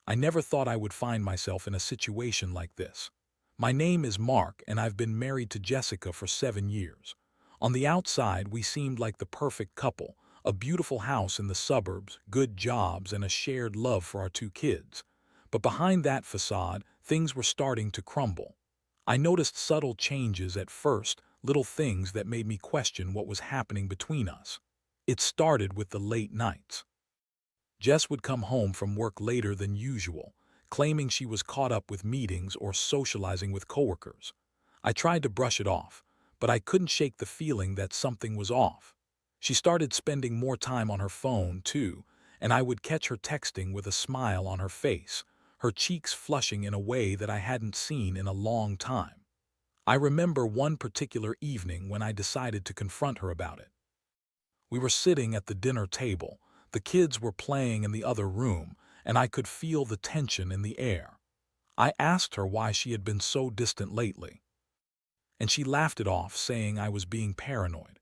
I never thought I would find myself in a situation like this. My name is Mark, and I've been married to Jessica for 7 years. On the outside, we seemed like the perfect couple, a beautiful house in the suburbs, good jobs, and a shared love for our 2 kids. But behind that facade, things were starting to crumble. I noticed subtle changes at first, little things that made me question what was happening between us. It started with the late nights. Jess would come home from work later than usual, claiming she was caught up with meetings or socializing with coworkers. I tried to brush it off, but I couldn't shake the feeling that something was off. She started spending more time on her phone, too, and I would catch her texting with a smile on her face, her cheeks flushing in a way that I hadn't seen in a long time. I remember one particular evening when I decided to confront her about it. We were sitting at the dinner table, the kids were playing in the other room, and I could feel the tension in the air. I asked her why she had been so distant lately, and she laughed it off, saying I was being paranoid.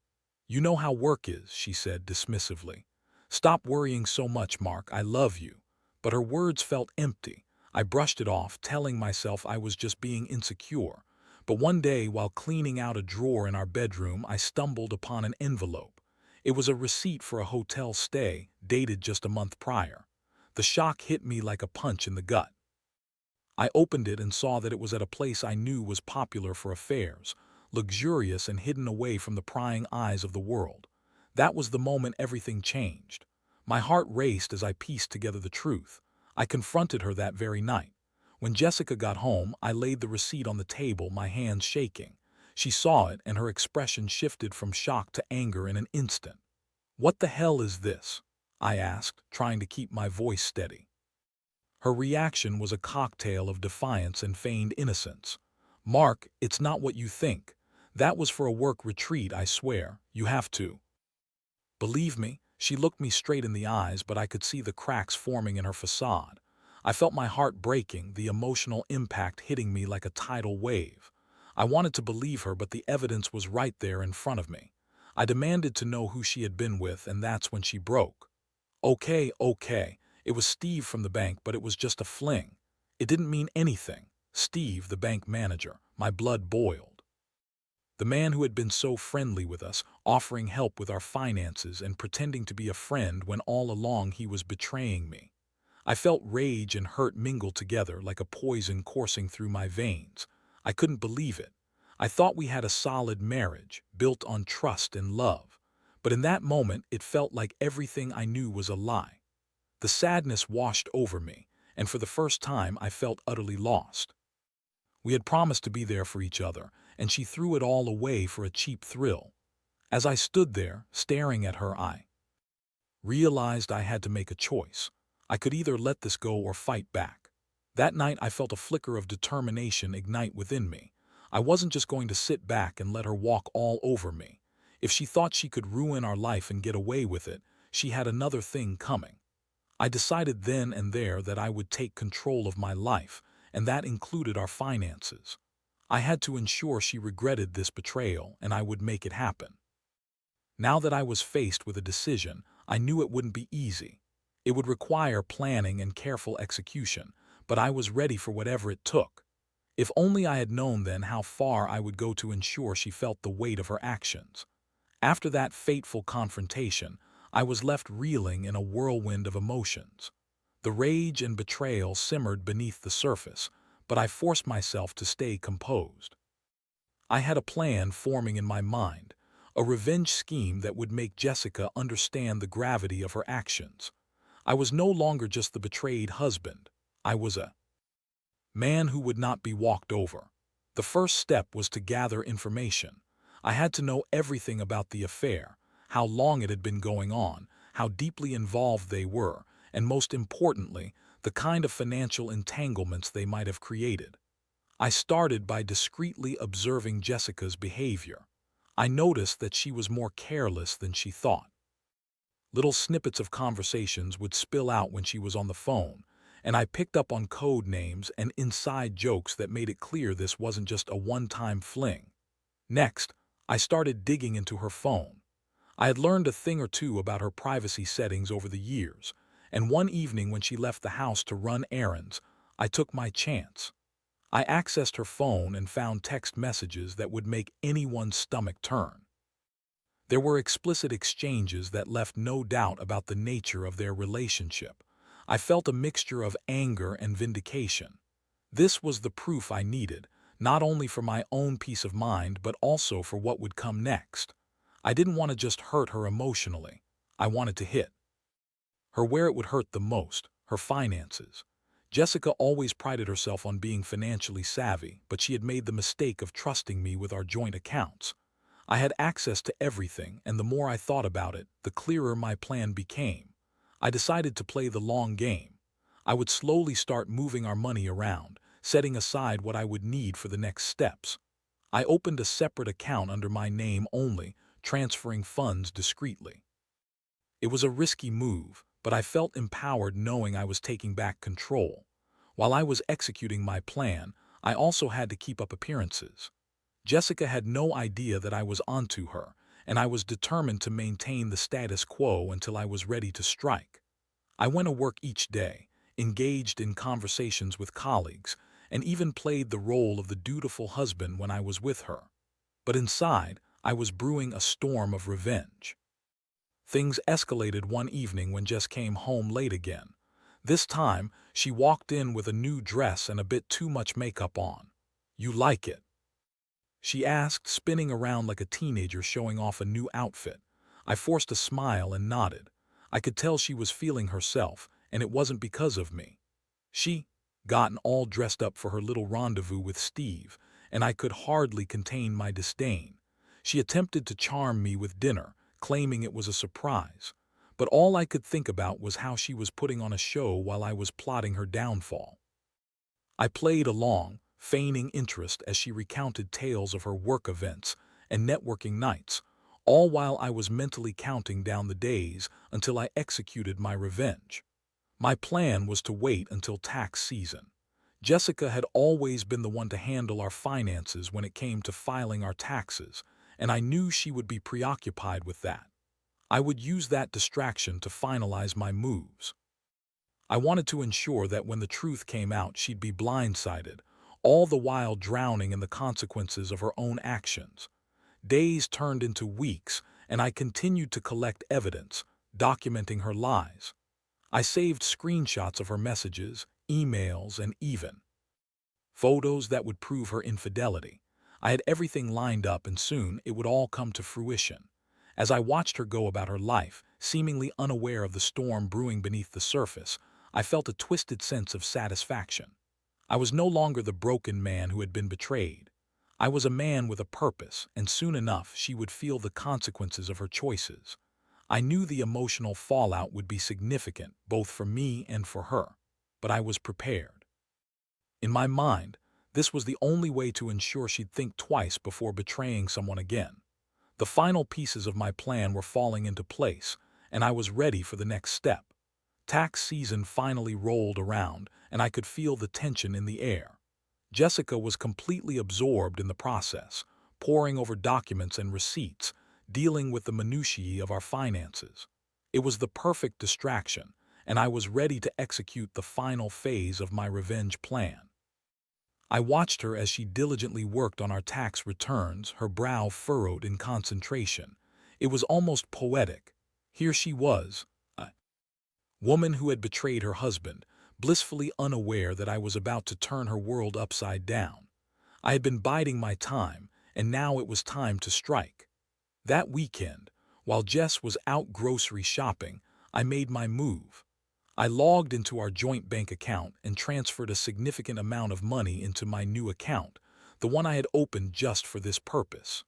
"You know how work is," she said dismissively. "Stop worrying so much, Mark, I love you." But her words felt empty. I brushed it off, telling myself I was just being insecure. But one day, while cleaning out a drawer in our bedroom, I stumbled upon an envelope. It was a receipt for a hotel stay, dated just a month prior. The shock hit me like a punch in the gut. I opened it and saw that it was at a place I knew was popular for affairs, luxurious and hidden away from the prying eyes of the world. That was the moment everything changed. My heart raced as I pieced together the truth. I confronted her that very night. When Jessica got home, I laid the receipt on the table, my hands shaking. She saw it, and her expression shifted from shock to anger in an instant. "What the hell is this?" I asked, trying to keep my voice steady. Her reaction was a cocktail of defiance and feigned innocence. "Mark, it's not what you think. That was for a work retreat, I swear. You have to believe me." She looked me straight in the eyes, but I could see the cracks forming in her facade. I felt my heart breaking, the emotional impact hitting me like a tidal wave. I wanted to believe her, but the evidence was right there in front of me. I demanded to know who she had been with, and that's when she broke. Okay. It was Steve from the bank, but it was just a fling. It didn't mean anything. Steve, the bank manager. My blood boiled. The man who had been so friendly with us, offering help with our finances and pretending to be a friend when all along he was betraying me. I felt rage and hurt mingled together like a poison coursing through my veins. I couldn't believe it. I thought we had a solid marriage, built on trust and love. But in that moment, it felt like everything I knew was a lie. The sadness washed over me, and for the first time I felt utterly lost. We had promised to be there for each other, and she threw it all away for a cheap thrill. As I stood there, staring at her, I realized I had to make a choice. I could either let this go or fight back. That night I felt a flicker of determination ignite within me. I wasn't just going to sit back and let her walk all over me. If she thought she could ruin our life and get away with it, she had another thing coming. I decided then and there that I would take control of my life, and that included our finances. I had to ensure she regretted this betrayal, and I would make it happen. Now that I was faced with a decision, I knew it wouldn't be easy. It would require planning and careful execution, but I was ready for whatever it took. If only I had known then how far I would go to ensure she felt the weight of her actions. After that fateful confrontation, I was left reeling in a whirlwind of emotions. The rage and betrayal simmered beneath the surface, but I forced myself to stay composed. I had a plan forming in my mind, a revenge scheme that would make Jessica understand the gravity of her actions. I was no longer just the betrayed husband. I was a man who would not be walked over. The first step was to gather information. I had to know everything about the affair, how long it had been going on, how deeply involved they were, and most importantly, the kind of financial entanglements they might have created. I started by discreetly observing Jessica's behavior. I noticed that she was more careless than she thought. Little snippets of conversations would spill out when she was on the phone, and I picked up on code names and inside jokes that made it clear this wasn't just a one-time fling. Next, I started digging into her phone. I had learned a thing or two about her privacy settings over the years, and one evening when she left the house to run errands, I took my chance. I accessed her phone and found text messages that would make anyone's stomach turn. There were explicit exchanges that left no doubt about the nature of their relationship. I felt a mixture of anger and vindication. This was the proof I needed, not only for my own peace of mind but also for what would come next. I didn't want to just hurt her emotionally. I wanted to hit her where it would hurt the most, her finances. Jessica always prided herself on being financially savvy, but she had made the mistake of trusting me with our joint accounts. I had access to everything, and the more I thought about it, the clearer my plan became. I decided to play the long game. I would slowly start moving our money around, setting aside what I would need for the next steps. I opened a separate account under my name only, transferring funds discreetly. It was a risky move, but I felt empowered knowing I was taking back control. While I was executing my plan, I also had to keep up appearances. Jessica had no idea that I was onto her, and I was determined to maintain the status quo until I was ready to strike. I went to work each day, engaged in conversations with colleagues, and even played the role of the dutiful husband when I was with her. But inside, I was brewing a storm of revenge. Things escalated one evening when Jess came home late again. This time, she walked in with a new dress and a bit too much makeup on. "You like it?" she asked, spinning around like a teenager showing off a new outfit. I forced a smile and nodded. I could tell she was feeling herself, and it wasn't because of me. She gotten all dressed up for her little rendezvous with Steve, and I could hardly contain my disdain. She attempted to charm me with dinner, claiming it was a surprise. But all I could think about was how she was putting on a show while I was plotting her downfall. I played along, feigning interest as she recounted tales of her work events and networking nights, all while I was mentally counting down the days until I executed my revenge. My plan was to wait until tax season. Jessica had always been the one to handle our finances when it came to filing our taxes, and I knew she would be preoccupied with that. I would use that distraction to finalize my moves. I wanted to ensure that when the truth came out, she'd be blindsided, all the while drowning in the consequences of her own actions. Days turned into weeks, and I continued to collect evidence, documenting her lies. I saved screenshots of her messages, emails, and even photos that would prove her infidelity. I had everything lined up, and soon it would all come to fruition. As I watched her go about her life, seemingly unaware of the storm brewing beneath the surface, I felt a twisted sense of satisfaction. I was no longer the broken man who had been betrayed. I was a man with a purpose, and soon enough she would feel the consequences of her choices. I knew the emotional fallout would be significant, both for me and for her, but I was prepared. In my mind, this was the only way to ensure she'd think twice before betraying someone again. The final pieces of my plan were falling into place, and I was ready for the next step. Tax season finally rolled around, and I could feel the tension in the air. Jessica was completely absorbed in the process, poring over documents and receipts, dealing with the minutiae of our finances. It was the perfect distraction, and I was ready to execute the final phase of my revenge plan. I watched her as she diligently worked on our tax returns, her brow furrowed in concentration. It was almost poetic. Here she was, a woman who had betrayed her husband, blissfully unaware that I was about to turn her world upside down. I had been biding my time, and now it was time to strike. That weekend, while Jess was out grocery shopping, I made my move. I logged into our joint bank account and transferred a significant amount of money into my new account, the one I had opened just for this purpose.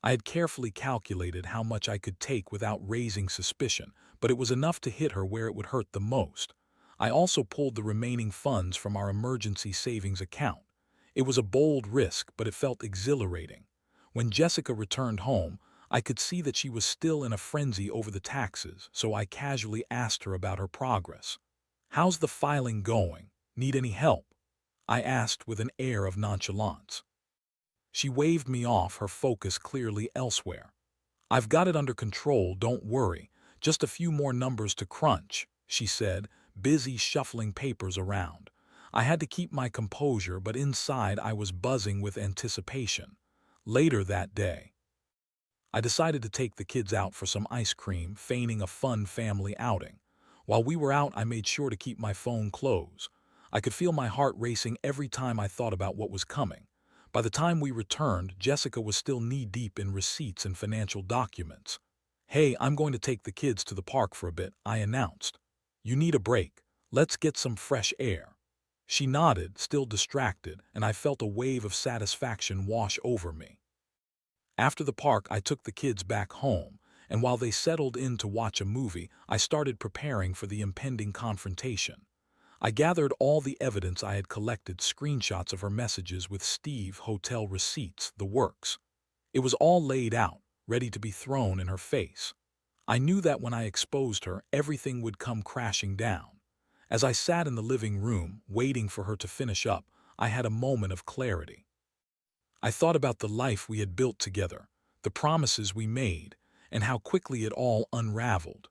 I had carefully calculated how much I could take without raising suspicion, but it was enough to hit her where it would hurt the most. I also pulled the remaining funds from our emergency savings account. It was a bold risk, but it felt exhilarating. When Jessica returned home, I could see that she was still in a frenzy over the taxes, so I casually asked her about her progress. "How's the filing going? Need any help?" I asked with an air of nonchalance. She waved me off, her focus clearly elsewhere. "I've got it under control, don't worry. Just a few more numbers to crunch," she said, busy shuffling papers around. I had to keep my composure, but inside I was buzzing with anticipation. Later that day, I decided to take the kids out for some ice cream, feigning a fun family outing. While we were out, I made sure to keep my phone close. I could feel my heart racing every time I thought about what was coming. By the time we returned, Jessica was still knee-deep in receipts and financial documents. "Hey, I'm going to take the kids to the park for a bit," I announced. "You need a break. Let's get some fresh air." She nodded, still distracted, and I felt a wave of satisfaction wash over me. After the park, I took the kids back home, and while they settled in to watch a movie, I started preparing for the impending confrontation. I gathered all the evidence I had collected, screenshots of her messages with Steve, hotel receipts, the works. It was all laid out, ready to be thrown in her face. I knew that when I exposed her, everything would come crashing down. As I sat in the living room, waiting for her to finish up, I had a moment of clarity. I thought about the life we had built together, the promises we made, and how quickly it all unraveled.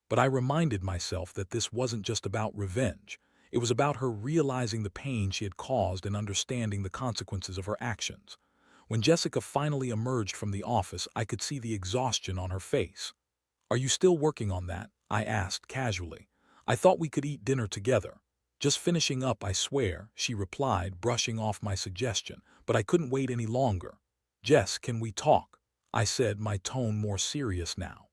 But I reminded myself that this wasn't just about revenge. It was about her realizing the pain she had caused and understanding the consequences of her actions. When Jessica finally emerged from the office, I could see the exhaustion on her face. "Are you still working on that?" I asked casually. "I thought we could eat dinner together." "Just finishing up, I swear," she replied, brushing off my suggestion, but I couldn't wait any longer. "Jess, can we talk?" I said, my tone more serious now.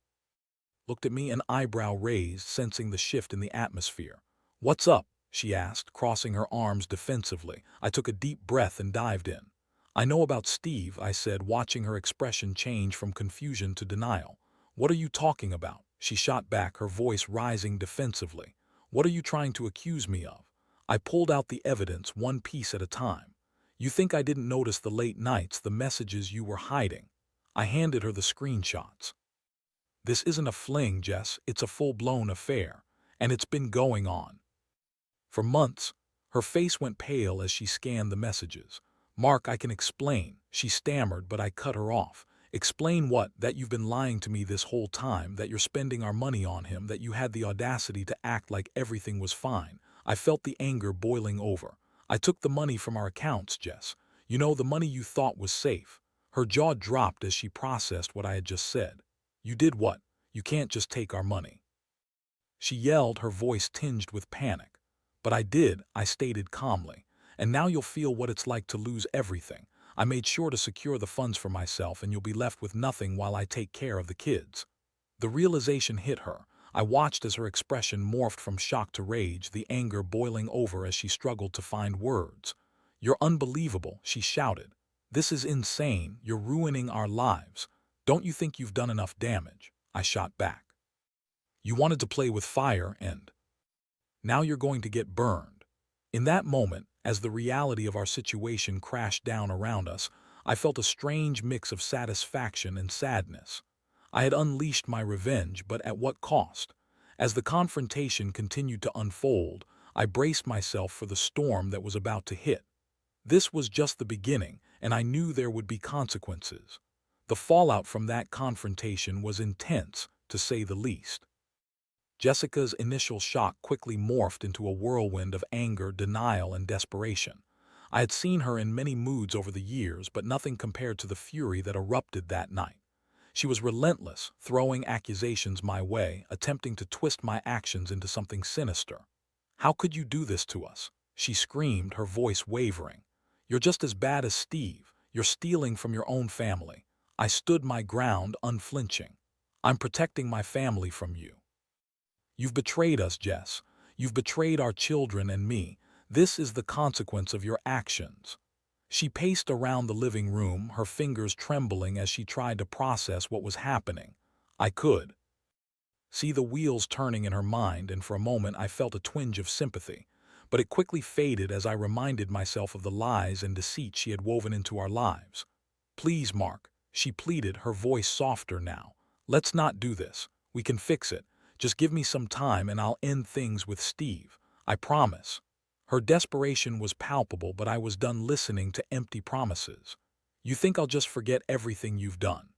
Looked at me, an eyebrow raised, sensing the shift in the atmosphere. "What's up?" she asked, crossing her arms defensively. I took a deep breath and dived in. "I know about Steve," I said, watching her expression change from confusion to denial. "What are you talking about?" she shot back, her voice rising defensively. "What are you trying to accuse me of?" I pulled out the evidence, one piece at a time. "You think I didn't notice the late nights, the messages you were hiding?" I handed her the screenshots. "This isn't a fling, Jess, it's a full-blown affair, and it's been going on for months." Her face went pale as she scanned the messages. "Mark, I can explain," she stammered, but I cut her off. "Explain what? That you've been lying to me this whole time, that you're spending our money on him, that you had the audacity to act like everything was fine." I felt the anger boiling over. "I took the money from our accounts, Jess. You know, the money you thought was safe." Her jaw dropped as she processed what I had just said. "You did what? You can't just take our money," she yelled, her voice tinged with panic. "But I did," I stated calmly. "And now you'll feel what it's like to lose everything. I made sure to secure the funds for myself, and you'll be left with nothing while I take care of the kids." The realization hit her. I watched as her expression morphed from shock to rage, the anger boiling over as she struggled to find words. "You're unbelievable," she shouted. "This is insane. You're ruining our lives. Don't you think you've done enough damage?" I shot back. "You wanted to play with fire, and now you're going to get burned." In that moment, as the reality of our situation crashed down around us, I felt a strange mix of satisfaction and sadness. I had unleashed my revenge, but at what cost? As the confrontation continued to unfold, I braced myself for the storm that was about to hit. This was just the beginning, and I knew there would be consequences. The fallout from that confrontation was intense, to say the least. Jessica's initial shock quickly morphed into a whirlwind of anger, denial, and desperation. I had seen her in many moods over the years, but nothing compared to the fury that erupted that night. She was relentless, throwing accusations my way, attempting to twist my actions into something sinister. "How could you do this to us?" she screamed, her voice wavering. "You're just as bad as Steve. You're stealing from your own family." I stood my ground, unflinching. "I'm protecting my family from you. You've betrayed us, Jess. You've betrayed our children and me. This is the consequence of your actions." She paced around the living room, her fingers trembling as she tried to process what was happening. I could see the wheels turning in her mind, and for a moment I felt a twinge of sympathy. But it quickly faded as I reminded myself of the lies and deceit she had woven into our lives. "Please, Mark," she pleaded, her voice softer now. "Let's not do this. We can fix it. Just give me some time and I'll end things with Steve. I promise." Her desperation was palpable, but I was done listening to empty promises. "You think I'll just forget everything you've done?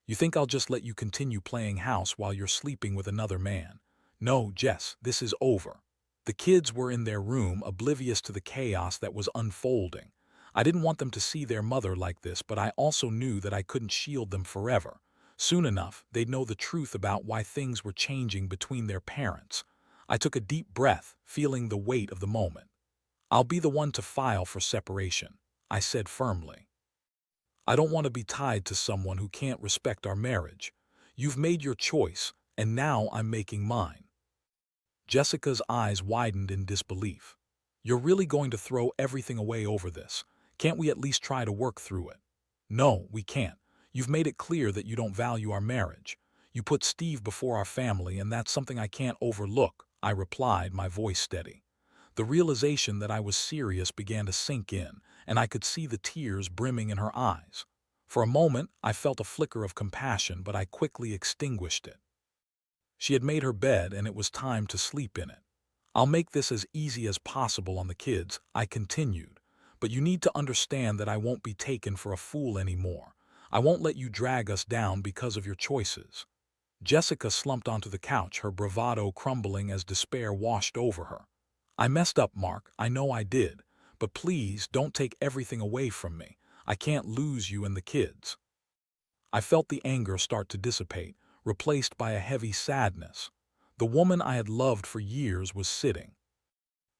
You think I'll just let you continue playing house while you're sleeping with another man?" No, Jess, this is over. The kids were in their room, oblivious to the chaos that was unfolding. I didn't want them to see their mother like this, but I also knew that I couldn't shield them forever. Soon enough, they'd know the truth about why things were changing between their parents. I took a deep breath, feeling the weight of the moment. I'll be the one to file for separation, I said firmly. I don't want to be tied to someone who can't respect our marriage. You've made your choice, and now I'm making mine. Jessica's eyes widened in disbelief. You're really going to throw everything away over this? Can't we at least try to work through it? No, we can't. You've made it clear that you don't value our marriage. You put Steve before our family, and that's something I can't overlook, I replied, my voice steady. The realization that I was serious began to sink in, and I could see the tears brimming in her eyes. For a moment, I felt a flicker of compassion, but I quickly extinguished it. She had made her bed, and it was time to sleep in it. I'll make this as easy as possible on the kids, I continued, but you need to understand that I won't be taken for a fool anymore. I won't let you drag us down because of your choices. Jessica slumped onto the couch, her bravado crumbling as despair washed over her. I messed up, Mark, I know I did, but please don't take everything away from me. I can't lose you and the kids. I felt the anger start to dissipate, replaced by a heavy sadness. The woman I had loved for years was sitting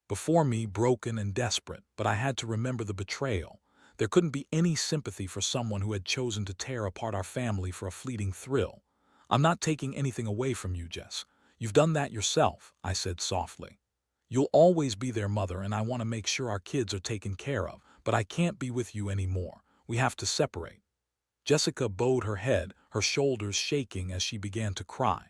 before me, broken and desperate, but I had to remember the betrayal. There couldn't be any sympathy for someone who had chosen to tear apart our family for a fleeting thrill. I'm not taking anything away from you, Jess. You've done that yourself, I said softly. You'll always be their mother, and I want to make sure our kids are taken care of, but I can't be with you anymore. We have to separate. Jessica bowed her head, her shoulders shaking as she began to cry.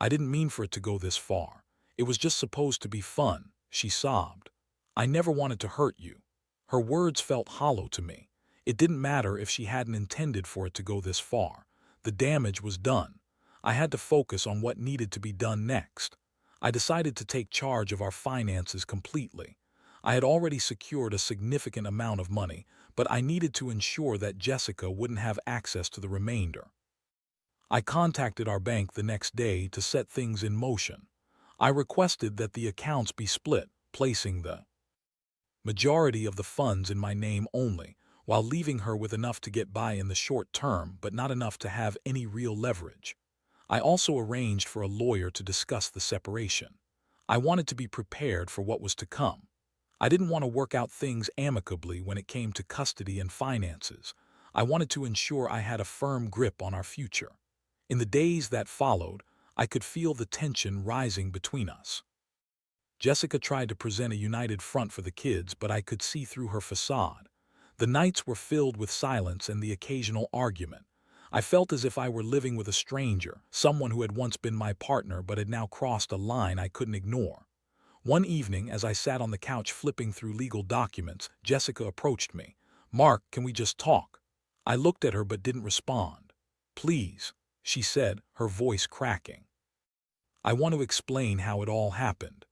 I didn't mean for it to go this far. It was just supposed to be fun, she sobbed. I never wanted to hurt you. Her words felt hollow to me. It didn't matter if she hadn't intended for it to go this far. The damage was done. I had to focus on what needed to be done next. I decided to take charge of our finances completely. I had already secured a significant amount of money, but I needed to ensure that Jessica wouldn't have access to the remainder. I contacted our bank the next day to set things in motion. I requested that the accounts be split, placing the majority of the funds in my name only, while leaving her with enough to get by in the short term but not enough to have any real leverage. I also arranged for a lawyer to discuss the separation. I wanted to be prepared for what was to come. I didn't want to work out things amicably when it came to custody and finances. I wanted to ensure I had a firm grip on our future. In the days that followed, I could feel the tension rising between us. Jessica tried to present a united front for the kids, but I could see through her facade. The nights were filled with silence and the occasional argument. I felt as if I were living with a stranger, someone who had once been my partner but had now crossed a line I couldn't ignore. One evening, as I sat on the couch flipping through legal documents, Jessica approached me. Mark, can we just talk? I looked at her but didn't respond. Please, she said, her voice cracking. I want to explain how it all happened.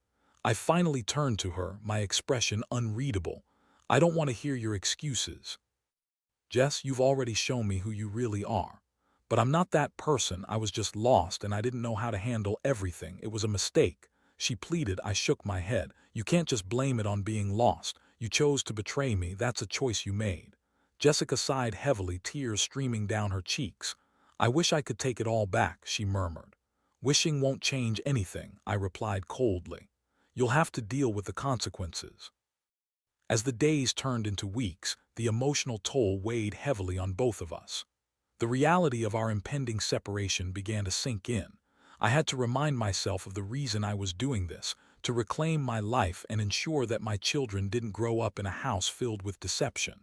I finally turned to her, my expression unreadable. I don't want to hear your excuses. Jess, you've already shown me who you really are. But I'm not that person. I was just lost and I didn't know how to handle everything. It was a mistake. She pleaded. I shook my head. You can't just blame it on being lost. You chose to betray me. That's a choice you made. Jessica sighed heavily, tears streaming down her cheeks. I wish I could take it all back, she murmured. Wishing won't change anything, I replied coldly. You'll have to deal with the consequences. As the days turned into weeks, the emotional toll weighed heavily on both of us. The reality of our impending separation began to sink in. I had to remind myself of the reason I was doing this, to reclaim my life and ensure that my children didn't grow up in a house filled with deception.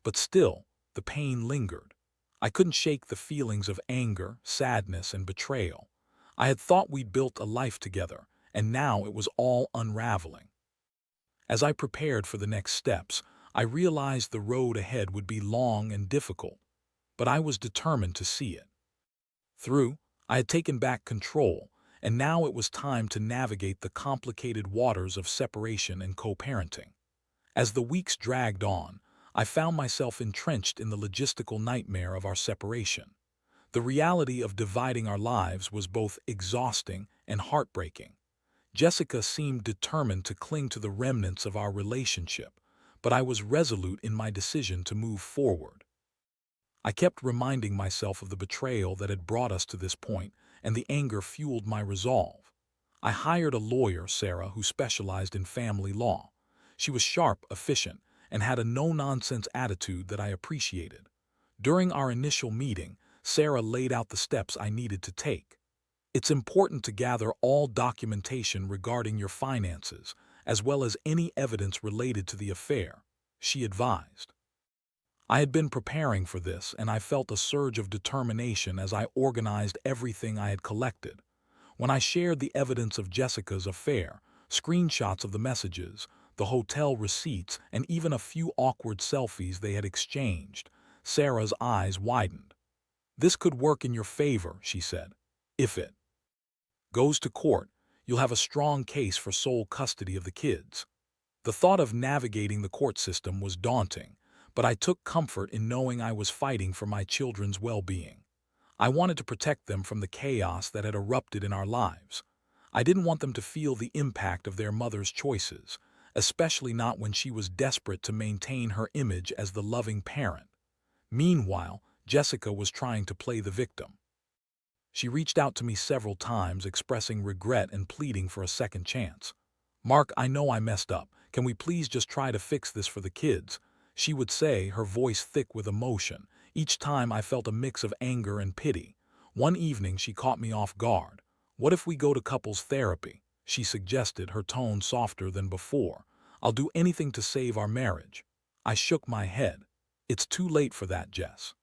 But still, the pain lingered. I couldn't shake the feelings of anger, sadness, and betrayal. I had thought we'd built a life together, and now it was all unraveling. As I prepared for the next steps, I realized the road ahead would be long and difficult, but I was determined to see it through. I had taken back control, and now it was time to navigate the complicated waters of separation and co-parenting. As the weeks dragged on, I found myself entrenched in the logistical nightmare of our separation. The reality of dividing our lives was both exhausting and heartbreaking. Jessica seemed determined to cling to the remnants of our relationship, but I was resolute in my decision to move forward. I kept reminding myself of the betrayal that had brought us to this point, and the anger fueled my resolve. I hired a lawyer, Sarah, who specialized in family law. She was sharp, efficient, and had a no-nonsense attitude that I appreciated. During our initial meeting, Sarah laid out the steps I needed to take. It's important to gather all documentation regarding your finances, as well as any evidence related to the affair, she advised. I had been preparing for this, and I felt a surge of determination as I organized everything I had collected. When I shared the evidence of Jessica's affair, screenshots of the messages, the hotel receipts, and even a few awkward selfies they had exchanged, Sarah's eyes widened. "This could work in your favor," she said. "If it goes to court, you'll have a strong case for sole custody of the kids." The thought of navigating the court system was daunting, but I took comfort in knowing I was fighting for my children's well-being. I wanted to protect them from the chaos that had erupted in our lives. I didn't want them to feel the impact of their mother's choices, especially not when she was desperate to maintain her image as the loving parent. Meanwhile, Jessica was trying to play the victim. She reached out to me several times, expressing regret and pleading for a second chance. "Mark, I know I messed up. Can we please just try to fix this for the kids?" she would say, her voice thick with emotion. Each time I felt a mix of anger and pity. One evening she caught me off guard. "What if we go to couples therapy?" she suggested, her tone softer than before. "I'll do anything to save our marriage." I shook my head. "It's too late for that, Jess.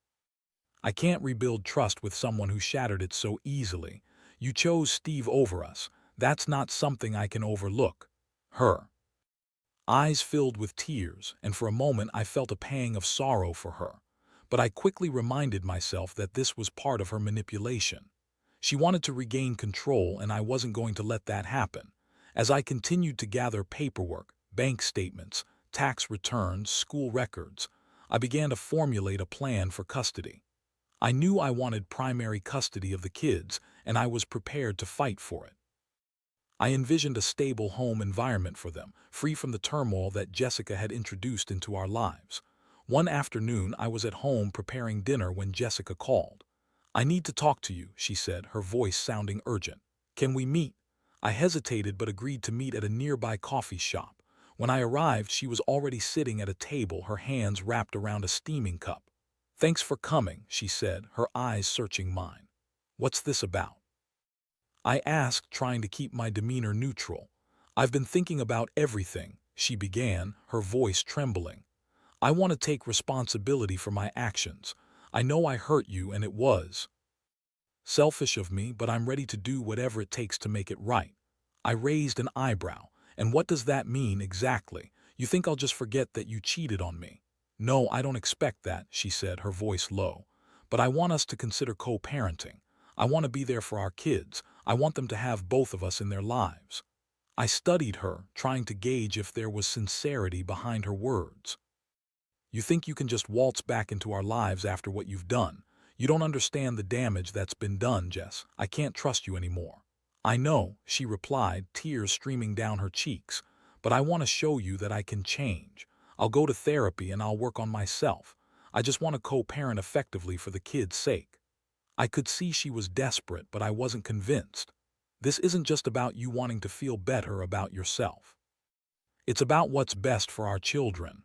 I can't rebuild trust with someone who shattered it so easily. You chose Steve over us. That's not something I can overlook." Her eyes filled with tears, and for a moment I felt a pang of sorrow for her. But I quickly reminded myself that this was part of her manipulation. She wanted to regain control, and I wasn't going to let that happen. As I continued to gather paperwork, bank statements, tax returns, school records, I began to formulate a plan for custody. I knew I wanted primary custody of the kids, and I was prepared to fight for it. I envisioned a stable home environment for them, free from the turmoil that Jessica had introduced into our lives. One afternoon, I was at home preparing dinner when Jessica called. "I need to talk to you," she said, her voice sounding urgent. "Can we meet?" I hesitated but agreed to meet at a nearby coffee shop. When I arrived, she was already sitting at a table, her hands wrapped around a steaming cup. "Thanks for coming," she said, her eyes searching mine. "What's this about?" I asked, trying to keep my demeanor neutral. "I've been thinking about everything," she began, her voice trembling. "I want to take responsibility for my actions. I know I hurt you, and it was selfish of me, but I'm ready to do whatever it takes to make it right." I raised an eyebrow. "And what does that mean exactly? You think I'll just forget that you cheated on me?" "No, I don't expect that," she said, her voice low. "But I want us to consider co-parenting. I want to be there for our kids. I want them to have both of us in their lives." I studied her, trying to gauge if there was sincerity behind her words. "You think you can just waltz back into our lives after what you've done? You don't understand the damage that's been done, Jess. I can't trust you anymore." "I know," she replied, tears streaming down her cheeks. "But I want to show you that I can change. I'll go to therapy and I'll work on myself. I just want to co-parent effectively for the kids' sake." I could see she was desperate, but I wasn't convinced. "This isn't just about you wanting to feel better about yourself. It's about what's best for our children."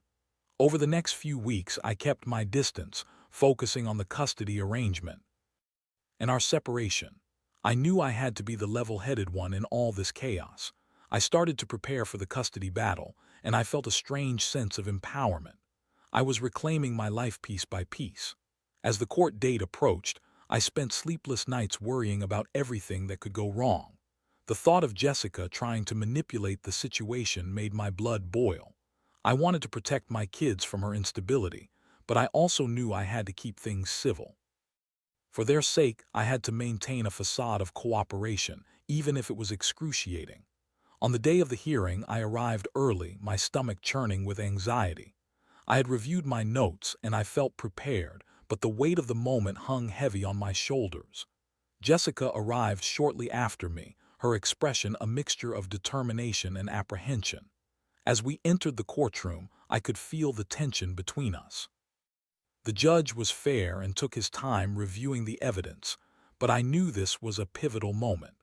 Over the next few weeks, I kept my distance, focusing on the custody arrangement and our separation. I knew I had to be the level-headed one in all this chaos. I started to prepare for the custody battle, and I felt a strange sense of empowerment. I was reclaiming my life piece by piece. As the court date approached, I spent sleepless nights worrying about everything that could go wrong. The thought of Jessica trying to manipulate the situation made my blood boil. I wanted to protect my kids from her instability, but I also knew I had to keep things civil. For their sake, I had to maintain a facade of cooperation, even if it was excruciating. On the day of the hearing, I arrived early, my stomach churning with anxiety. I had reviewed my notes and I felt prepared, but the weight of the moment hung heavy on my shoulders. Jessica arrived shortly after me, her expression a mixture of determination and apprehension. As we entered the courtroom, I could feel the tension between us. The judge was fair and took his time reviewing the evidence, but I knew this was a pivotal moment.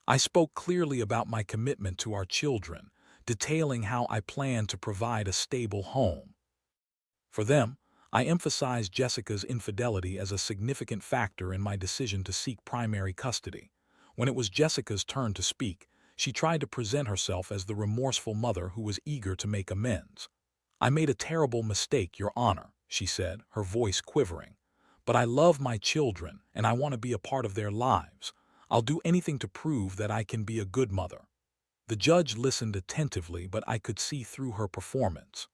I spoke clearly about my commitment to our children, detailing how I plan to provide a stable home. For them, I emphasized Jessica's infidelity as a significant factor in my decision to seek primary custody. When it was Jessica's turn to speak, she tried to present herself as the remorseful mother who was eager to make amends. "I made a terrible mistake, Your Honor," she said, her voice quivering. "But I love my children, and I want to be a part of their lives. I'll do anything to prove that I can be a good mother." The judge listened attentively, but I could see through her performance.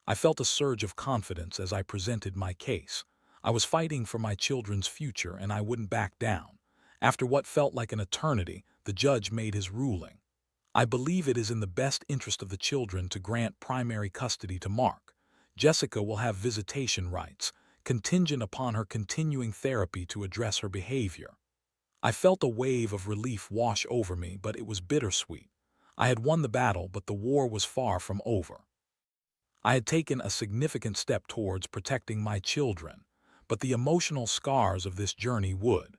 I felt a surge of confidence as I presented my case. I was fighting for my children's future, and I wouldn't back down. After what felt like an eternity, the judge made his ruling. "I believe it is in the best interest of the children to grant primary custody to Mark. Jessica will have visitation rights, contingent upon her continuing therapy to address her behavior." I felt a wave of relief wash over me, but it was bittersweet. I had won the battle, but the war was far from over. I had taken a significant step towards protecting my children, but the emotional scars of this journey would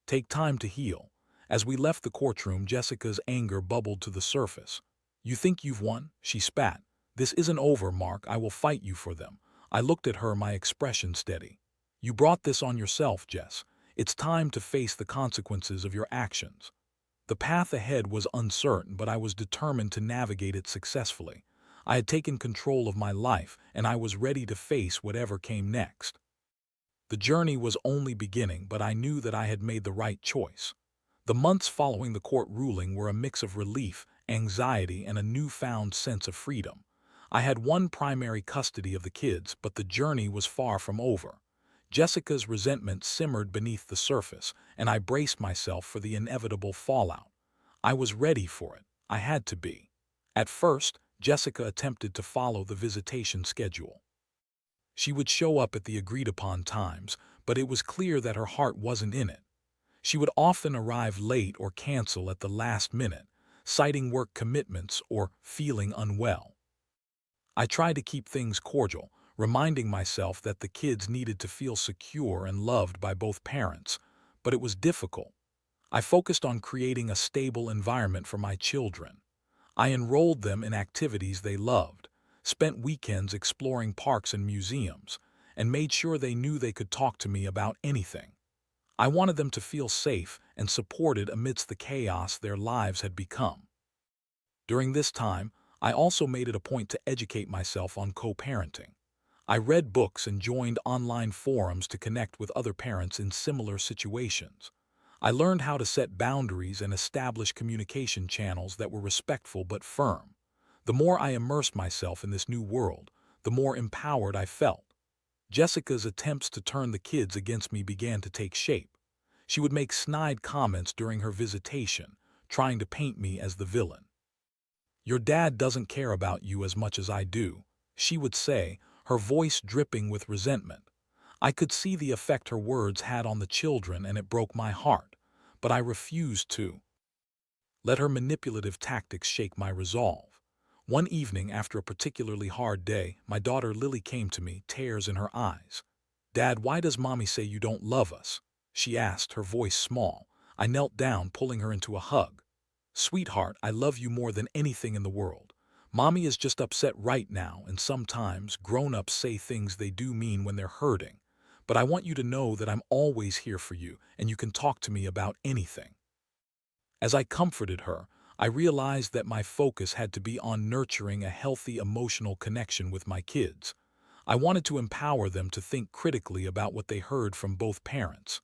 take time to heal. As we left the courtroom, Jessica's anger bubbled to the surface. "You think you've won?" she spat. "This isn't over, Mark. I will fight you for them." I looked at her, my expression steady. "You brought this on yourself, Jess. It's time to face the consequences of your actions." The path ahead was uncertain, but I was determined to navigate it successfully. I had taken control of my life, and I was ready to face whatever came next. The journey was only beginning, but I knew that I had made the right choice. The months following the court ruling were a mix of relief, anxiety, and a newfound sense of freedom. I had won primary custody of the kids, but the journey was far from over. Jessica's resentment simmered beneath the surface, and I braced myself for the inevitable fallout. I was ready for it. I had to be. At first, Jessica attempted to follow the visitation schedule. She would show up at the agreed-upon times, but it was clear that her heart wasn't in it. She would often arrive late or cancel at the last minute, citing work commitments or feeling unwell. I tried to keep things cordial, reminding myself that the kids needed to feel secure and loved by both parents, but it was difficult. I focused on creating a stable environment for my children. I enrolled them in activities they loved, spent weekends exploring parks and museums, and made sure they knew they could talk to me about anything. I wanted them to feel safe and supported amidst the chaos their lives had become. During this time, I also made it a point to educate myself on co-parenting. I read books and joined online forums to connect with other parents in similar situations. I learned how to set boundaries and establish communication channels that were respectful but firm. The more I immersed myself in this new world, the more empowered I felt. Jessica's attempts to turn the kids against me began to take shape. She would make snide comments during her visitation, trying to paint me as the villain. "Your dad doesn't care about you as much as I do," she would say, her voice dripping with resentment. I could see the effect her words had on the children, and it broke my heart, but I refused to let her manipulative tactics shake my resolve. One evening, after a particularly hard day, my daughter Lily came to me, tears in her eyes. "Dad, why does Mommy say you don't love us?" she asked, her voice small. I knelt down, pulling her into a hug. "Sweetheart, I love you more than anything in the world. Mommy is just upset right now, and sometimes grown-ups say things they do mean when they're hurting. But I want you to know that I'm always here for you, and you can talk to me about anything." As I comforted her, I realized that my focus had to be on nurturing a healthy emotional connection with my kids. I wanted to empower them to think critically about what they heard from both parents.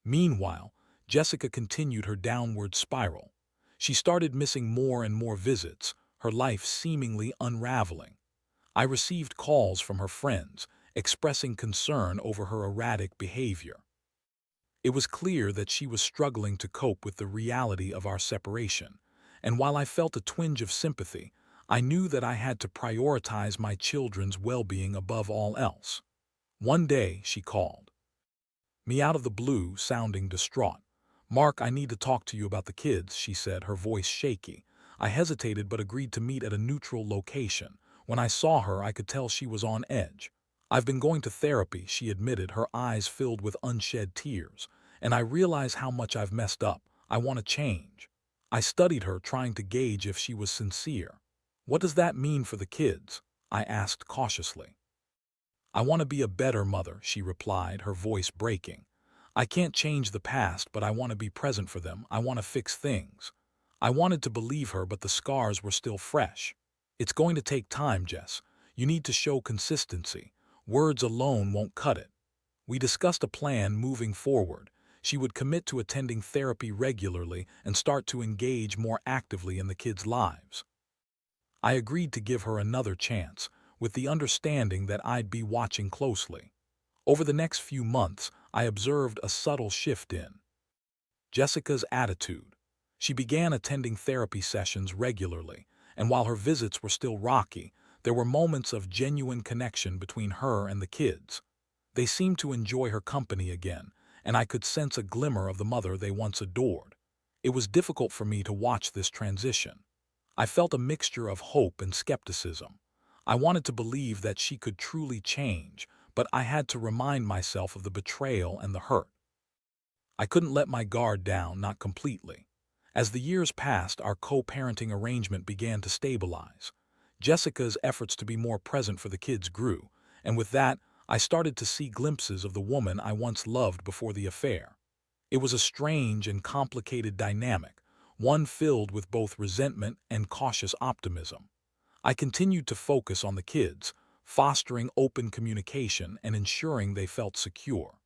Meanwhile, Jessica continued her downward spiral. She started missing more and more visits, her life seemingly unraveling. I received calls from her friends, expressing concern over her erratic behavior. It was clear that she was struggling to cope with the reality of our separation, and while I felt a twinge of sympathy, I knew that I had to prioritize my children's well-being above all else. One day, she called me out of the blue, sounding distraught. "Mark, I need to talk to you about the kids," she said, her voice shaky. I hesitated but agreed to meet at a neutral location. When I saw her, I could tell she was on edge. "I've been going to therapy," she admitted, her eyes filled with unshed tears. "And I realize how much I've messed up. I want to change." I studied her, trying to gauge if she was sincere. "What does that mean for the kids?" I asked cautiously. "I want to be a better mother," she replied, her voice breaking. "I can't change the past, but I want to be present for them. I want to fix things." I wanted to believe her, but the scars were still fresh. "It's going to take time, Jess. You need to show consistency. Words alone won't cut it." We discussed a plan moving forward. She would commit to attending therapy regularly and start to engage more actively in the kids' lives. I agreed to give her another chance, with the understanding that I'd be watching closely. Over the next few months, I observed a subtle shift in Jessica's attitude. She began attending therapy sessions regularly, and while her visits were still rocky, there were moments of genuine connection between her and the kids. They seemed to enjoy her company again, and I could sense a glimmer of the mother they once adored. It was difficult for me to watch this transition. I felt a mixture of hope and skepticism. I wanted to believe that she could truly change, but I had to remind myself of the betrayal and the hurt. I couldn't let my guard down, not completely. As the years passed, our co-parenting arrangement began to stabilize. Jessica's efforts to be more present for the kids grew, and with that, I started to see glimpses of the woman I once loved before the affair. It was a strange and complicated dynamic, one filled with both resentment and cautious optimism. I continued to focus on the kids, fostering open communication and ensuring they felt secure.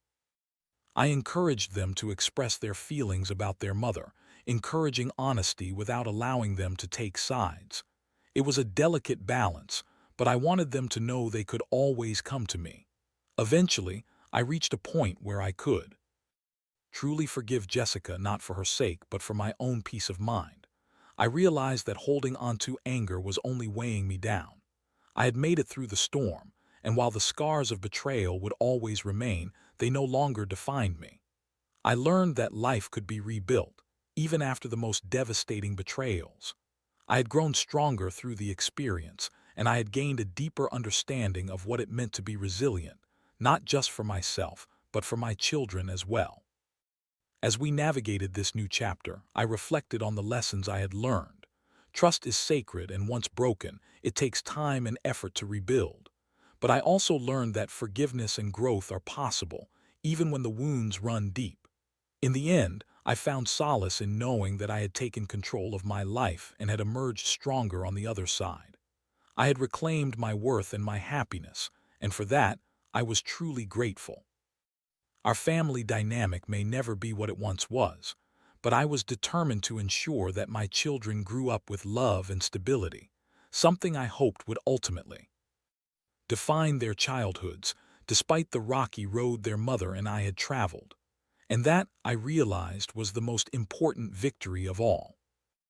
I encouraged them to express their feelings about their mother, encouraging honesty without allowing them to take sides. It was a delicate balance, but I wanted them to know they could always come to me. Eventually, I reached a point where I could truly forgive Jessica, not for her sake, but for my own peace of mind. I realized that holding on to anger was only weighing me down. I had made it through the storm, and while the scars of betrayal would always remain, they no longer defined me. I learned that life could be rebuilt, even after the most devastating betrayals. I had grown stronger through the experience, and I had gained a deeper understanding of what it meant to be resilient, not just for myself, but for my children as well. As we navigated this new chapter, I reflected on the lessons I had learned. Trust is sacred, and once broken, it takes time and effort to rebuild. But I also learned that forgiveness and growth are possible, even when the wounds run deep. In the end, I found solace in knowing that I had taken control of my life and had emerged stronger on the other side. I had reclaimed my worth and my happiness, and for that, I was truly grateful. Our family dynamic may never be what it once was, but I was determined to ensure that my children grew up with love and stability, something I hoped would ultimately define their childhoods, despite the rocky road their mother and I had traveled. And that, I realized, was the most important victory of all.